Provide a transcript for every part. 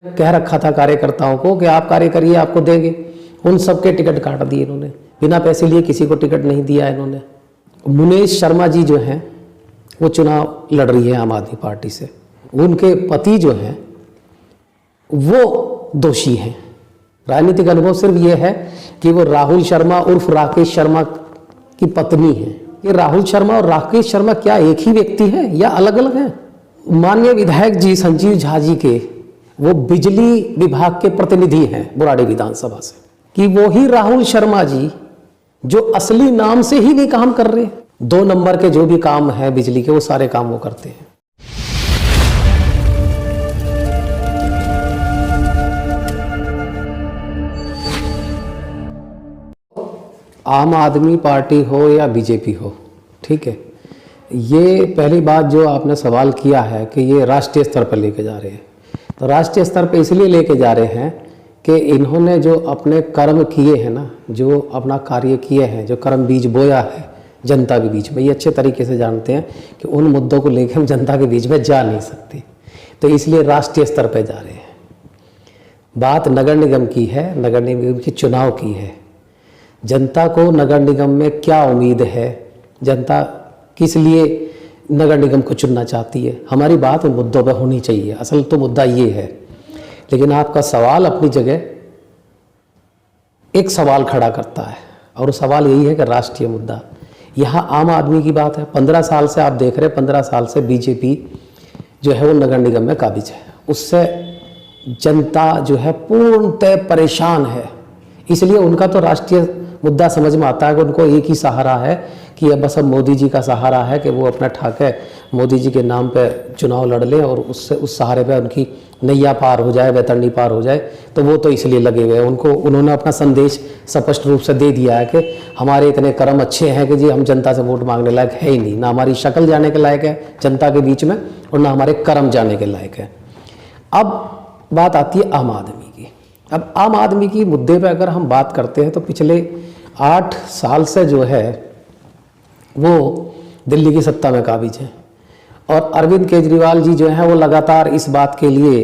कह रखा था कार्यकर्ताओं को कि आप कार्य करिए, आपको देंगे। उन सबके टिकट काट दिए इन्होंने, बिना पैसे लिए किसी को टिकट नहीं दिया इन्होंने। मुनेश शर्मा जी जो हैं वो चुनाव लड़ रही है आम आदमी पार्टी से। उनके पति जो हैं वो दोषी हैं। राजनीतिक अनुभव सिर्फ ये है कि वो राहुल शर्मा उर्फ राकेश शर्मा की पत्नी है। ये राहुल शर्मा और राकेश शर्मा क्या एक ही व्यक्ति है या अलग अलग हैं? माननीय विधायक जी संजीव झा जी के वो बिजली विभाग के प्रतिनिधि हैं बुराड़ी विधानसभा से, कि वो ही राहुल शर्मा जी जो असली नाम से ही नहीं काम कर रहे। 2 नंबर के जो भी काम है बिजली के वो सारे काम वो करते हैं। आम आदमी पार्टी हो या बीजेपी हो, ठीक है, ये पहली बात जो आपने सवाल किया है कि ये राष्ट्रीय स्तर पर लेके जा रहे हैं, तो राष्ट्रीय स्तर पर इसलिए लेके जा रहे हैं कि इन्होंने जो अपने कर्म किए हैं ना, जो अपना कार्य किए हैं, जो कर्म बीज बोया है जनता के बीच में, ये अच्छे तरीके से जानते हैं कि उन मुद्दों को लेकर हम जनता के बीच में जा नहीं सकते, तो इसलिए राष्ट्रीय स्तर पर जा रहे हैं। बात नगर निगम की है, नगर निगम के चुनाव की है। जनता को नगर निगम में क्या उम्मीद है, जनता किस लिए नगर निगम को चुनना चाहती है, हमारी बात उन मुद्दों पर होनी चाहिए। असल तो मुद्दा ये है, लेकिन आपका सवाल अपनी जगह एक सवाल खड़ा करता है, और सवाल यही है कि राष्ट्रीय मुद्दा यहाँ आम आदमी की बात है। 15 साल से आप देख रहे हैं, 15 साल से बीजेपी जो है वो नगर निगम में काबिज है। उससे जनता जो है पूर्णतः परेशान है, इसलिए उनका तो राष्ट्रीय मुद्दा समझ में आता है कि उनको एक ही सहारा है कि अब बस अब मोदी जी का सहारा है कि वो अपना ठाके मोदी जी के नाम पे चुनाव लड़ लें और उससे उस सहारे पे उनकी नैया पार हो जाए, वैतरणी पार हो जाए। तो वो तो इसलिए लगे हुए हैं। उन्होंने अपना संदेश स्पष्ट रूप से दे दिया है कि हमारे इतने कर्म अच्छे हैं कि जी हम जनता से वोट मांगने लायक है ही नहीं, ना हमारी शक्ल जाने के लायक है जनता के बीच में और ना हमारे कर्म जाने के लायक है। अब बात आती है आम आदमी की। अब आम आदमी की मुद्दे पे अगर हम बात करते हैं तो पिछले 8 साल से जो है वो दिल्ली की सत्ता में काबिज है, और अरविंद केजरीवाल जी जो हैं वो लगातार इस बात के लिए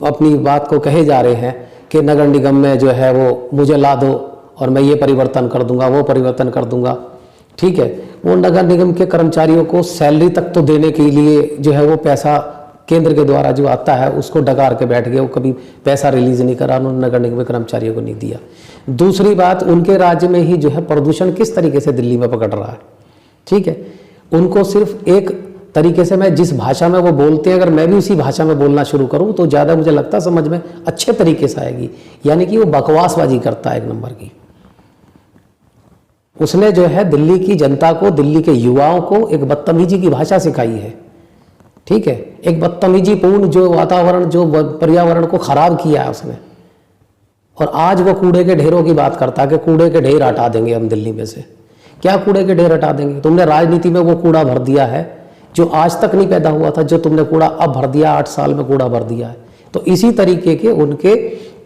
अपनी बात को कहे जा रहे हैं कि नगर निगम में जो है वो मुझे ला दो और मैं ये परिवर्तन कर दूंगा, वो परिवर्तन कर दूंगा, ठीक है। वो नगर निगम के कर्मचारियों को सैलरी तक तो देने के लिए जो है वो पैसा केंद्र के द्वारा जो आता है उसको डकार के बैठ गए। वो कभी पैसा रिलीज नहीं करा, उन्होंने नगर निगम के कर्मचारियों को नहीं दिया। दूसरी बात, उनके राज्य में ही जो है प्रदूषण किस तरीके से दिल्ली में पकड़ रहा है, ठीक है। उनको सिर्फ एक तरीके से, मैं जिस भाषा में वो बोलते हैं अगर मैं भी उसी भाषा में बोलना शुरू करूं तो ज़्यादा मुझे लगता है समझ में अच्छे तरीके से आएगी। यानी कि वो बकवासबाजी करता है एक नंबर की। उसने जो है दिल्ली की जनता को, दिल्ली के युवाओं को एक बदतमीजी की भाषा सिखाई है, ठीक है। एक बदतमीजी पूर्ण जो वातावरण, जो पर्यावरण को खराब किया है उसने। और आज वो कूड़े के ढेरों की बात करता है कि कूड़े के ढेर हटा देंगे हम दिल्ली में से। क्या कूड़े के ढेर हटा देंगे? तुमने राजनीति में वो कूड़ा भर दिया है जो आज तक नहीं पैदा हुआ था, जो तुमने कूड़ा अब भर दिया, 8 साल में कूड़ा भर दिया है। तो इसी तरीके के उनके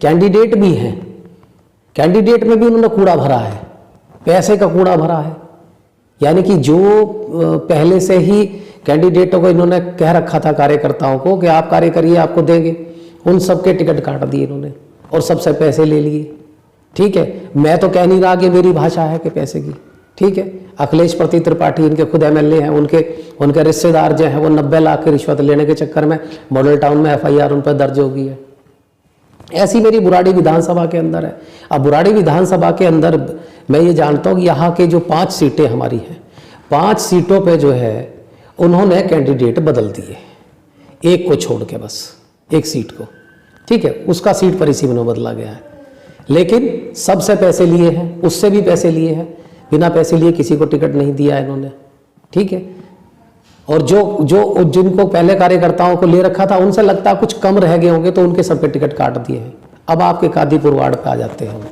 कैंडिडेट भी हैं, कैंडिडेट में भी उन्होंने कूड़ा भरा है, पैसे का कूड़ा भरा है। यानी कि जो पहले से ही कैंडिडेटों को इन्होंने कह रखा था कार्यकर्ताओं को कि आप कार्य करिए, आपको देंगे, उन सबके टिकट काट दिए इन्होंने और सबसे पैसे ले लिए, ठीक है। मैं तो कह नहीं रहा कि मेरी भाषा है कि पैसे की, ठीक है। अखिलेश प्रति त्रिपाठी इनके खुद MLA हैं, उनके रिश्तेदार जो हैं वो 90 लाख की रिश्वत लेने के चक्कर में मॉडल टाउन में FIR उन पर दर्ज हो गई है। ऐसी मेरी बुराड़ी विधानसभा के अंदर है। अब बुराड़ी विधानसभा के अंदर मैं ये जानता हूँ कि यहाँ के जो 5 सीटें हमारी हैं, 5 सीटों पे जो है उन्होंने कैंडिडेट बदल दिए, एक को छोड़ के, बस एक सीट को, ठीक है। उसका सीट पर इसी में बदला गया है, लेकिन सबसे पैसे लिए हैं, उससे भी पैसे लिए हैं, बिना पैसे लिए किसी को टिकट नहीं दिया इन्होंने, ठीक है। और जो जिनको पहले कार्यकर्ताओं को ले रखा था उनसे लगता है कुछ कम रह गए होंगे तो उनके सबके टिकट काट दिए हैं। अब आपके कादीपुर वार्ड पे आ जाते हैं हम।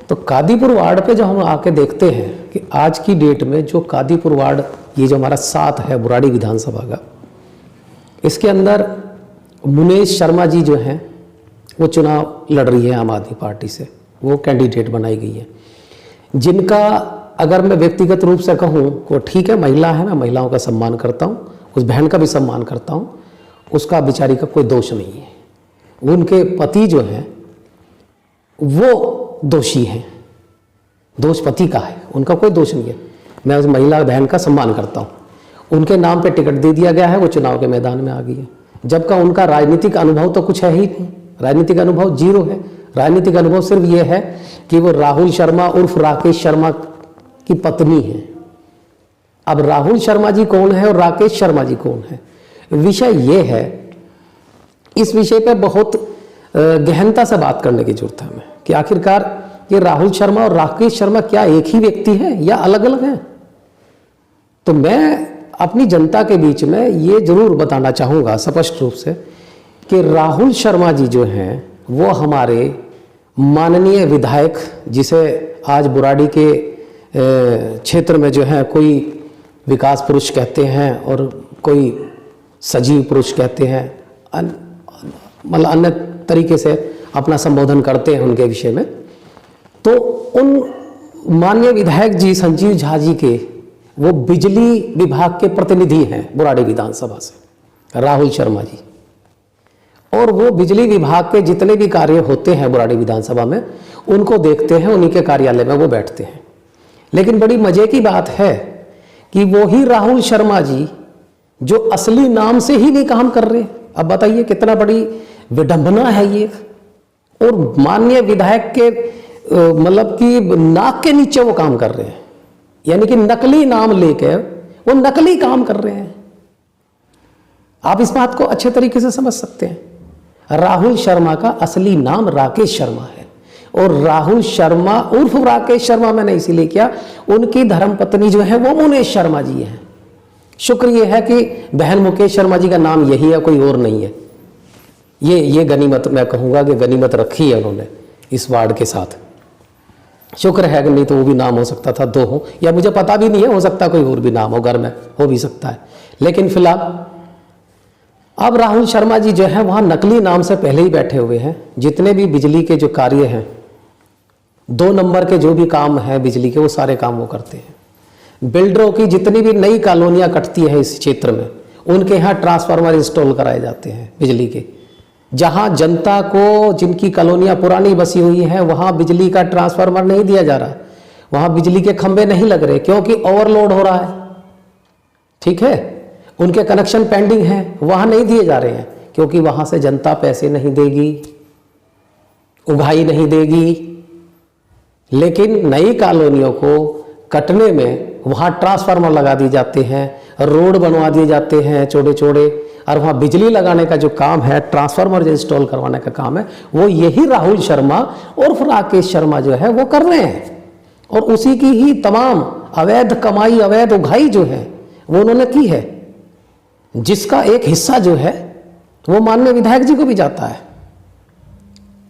तो कादीपुर वार्ड पे जो हम आके देखते हैं कि आज की डेट में जो कादीपुर वार्ड, ये जो हमारा 7 है बुराड़ी विधानसभा का, इसके अंदर मुनेश शर्मा जी जो हैं वो चुनाव लड़ रही है आम आदमी पार्टी से, वो कैंडिडेट बनाई गई है। जिनका अगर मैं व्यक्तिगत रूप से कहूँ को ठीक है, महिला है, मैं महिलाओं का सम्मान करता हूँ, उस बहन का भी सम्मान करता हूँ। उसका बेचारी का कोई दोष नहीं है। उनके पति जो हैं वो दोषी हैं, दोष पति का है, उनका कोई दोष नहीं है। मैं उस महिला बहन का सम्मान करता हूँ। उनके नाम पे टिकट दे दिया गया है, वो चुनाव के मैदान में आ गई है, जबकि उनका राजनीतिक अनुभव तो कुछ है ही नहीं, राजनीतिक अनुभव जीरो है। राजनीतिक अनुभव सिर्फ ये है कि वो राहुल शर्मा उर्फ राकेश शर्मा की पत्नी है। अब राहुल शर्मा जी कौन है और राकेश शर्मा जी कौन है, विषय ये है, इस विषय पे बहुत गहनता से बात करने की जरूरत है हमें कि आखिरकार ये राहुल शर्मा और राकेश शर्मा क्या एक ही व्यक्ति है या अलग अलग हैं। तो मैं अपनी जनता के बीच में ये जरूर बताना चाहूँगा स्पष्ट रूप से कि राहुल शर्मा जी जो हैं वो हमारे माननीय विधायक, जिसे आज बुराड़ी के क्षेत्र में जो है कोई विकास पुरुष कहते हैं और कोई सजीव पुरुष कहते हैं, मतलब अन्य तरीके से अपना संबोधन करते हैं उनके विषय में। तो उन माननीय विधायक जी संजीव झा जी के वो बिजली विभाग के प्रतिनिधि हैं बुराड़ी विधानसभा से, राहुल शर्मा जी, और वो बिजली विभाग के जितने भी कार्य होते हैं बुराड़ी विधानसभा में उनको देखते हैं, उन्हीं के कार्यालय में वो बैठते हैं। लेकिन बड़ी मजे की बात है कि वो ही राहुल शर्मा जी जो असली नाम से ही नहीं काम कर रहे। अब बताइए कितना बड़ी विडंबना है ये। और माननीय विधायक के मतलब कि नाक के नीचे वो काम कर रहे हैं, यानी कि नकली नाम लेकर वो नकली काम कर रहे हैं। आप इस बात को अच्छे तरीके से समझ सकते हैं। राहुल शर्मा का असली नाम राकेश शर्मा है, और राहुल शर्मा उर्फ राकेश शर्मा मैंने इसीलिए किया, उनकी धर्मपत्नी जो है वो मुनेश शर्मा जी है। शुक्र ये है कि बहन मुकेश शर्मा जी का नाम यही है, कोई और नहीं है। ये गनीमत मैं कहूँगा कि गनीमत रखी है उन्होंने इस वार्ड के साथ। शुक्र है कि नहीं तो वो भी नाम हो सकता था, दो हो, या मुझे पता भी नहीं है, हो सकता कोई और भी नाम हो, घर में हो भी सकता है। लेकिन फिलहाल अब राहुल शर्मा जी जो है वहाँ नकली नाम से पहले ही बैठे हुए हैं। जितने भी बिजली के जो कार्य हैं, 2 नंबर के जो भी काम है बिजली के, वो सारे काम वो करते हैं। बिल्डरों की जितनी भी नई कॉलोनियाँ कटती हैं इस क्षेत्र में, उनके यहाँ ट्रांसफार्मर इंस्टॉल कराए जाते हैं बिजली के। जहाँ जनता को, जिनकी कॉलोनियाँ पुरानी बसी हुई हैं, वहाँ बिजली का ट्रांसफार्मर नहीं दिया जा रहा, वहाँ बिजली के खंभे नहीं लग रहे क्योंकि ओवरलोड हो रहा है। ठीक है, उनके कनेक्शन पेंडिंग हैं, वहाँ नहीं दिए जा रहे हैं क्योंकि वहाँ से जनता पैसे नहीं देगी, उगाही नहीं देगी। लेकिन नई कॉलोनियों को कटने में वहाँ ट्रांसफार्मर लगा दिए जाते हैं, रोड बनवा दिए जाते हैं चौड़े चौड़े, और वहाँ बिजली लगाने का जो काम है, ट्रांसफार्मर इंस्टॉल करवाने का काम है, वो यही राहुल शर्मा उर्फ राकेश शर्मा जो है वो कर रहे हैं। और उसी की ही तमाम अवैध कमाई, अवैध उगाही जो है वो उन्होंने की है, जिसका एक हिस्सा जो है वो माननीय विधायक जी को भी जाता है।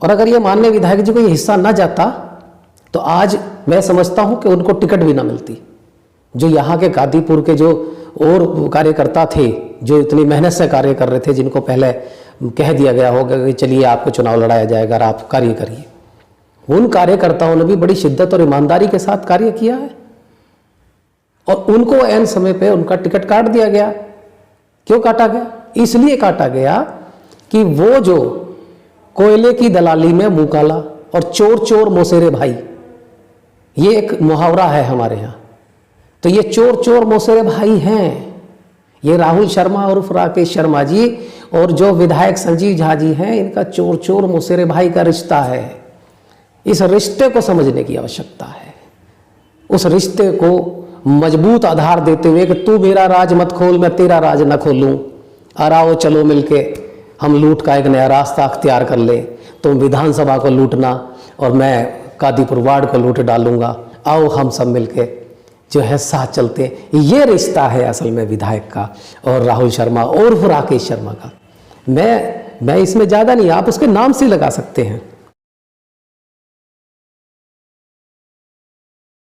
और अगर ये माननीय विधायक जी को ये हिस्सा ना जाता तो आज मैं समझता हूँ कि उनको टिकट भी ना मिलती। जो यहाँ के कादीपुर के जो और कार्यकर्ता थे, जो इतनी मेहनत से कार्य कर रहे थे, जिनको पहले कह दिया गया होगा कि चलिए आपको चुनाव लड़ाया जाएगा और आप कार्य करिए, उन कार्यकर्ताओं ने भी बड़ी शिद्दत और ईमानदारी के साथ कार्य किया है। और उनको ऐन समय पे उनका टिकट काट दिया गया। क्यों काटा गया? इसलिए काटा गया कि वो जो कोयले की दलाली में मुंह काला और चोर चोर मोसेरे भाई, ये एक मुहावरा है हमारे यहाँ। तो ये चोर चोर मोसेरे भाई हैं, ये राहुल शर्मा और राकेश शर्मा जी और जो विधायक संजीव झा जी हैं, इनका चोर चोर मोसेरे भाई का रिश्ता है। इस रिश्ते को समझने की आवश्यकता है। उस रिश्ते को मजबूत आधार देते हुए कि तू मेरा राज मत खोल, मैं तेरा राज न खोलूं, और आओ चलो मिलके हम लूट का एक नया रास्ता अख्तियार कर ले। तुम विधानसभा को लूटना और मैं कादीपुर वार्ड को लूट डालूंगा, आओ हम सब मिलके जो है साथ चलते। ये रिश्ता है असल में विधायक का और राहुल शर्मा और राकेश शर्मा का। मैं इसमें ज़्यादा नहीं, आप उसके नाम से लगा सकते हैं।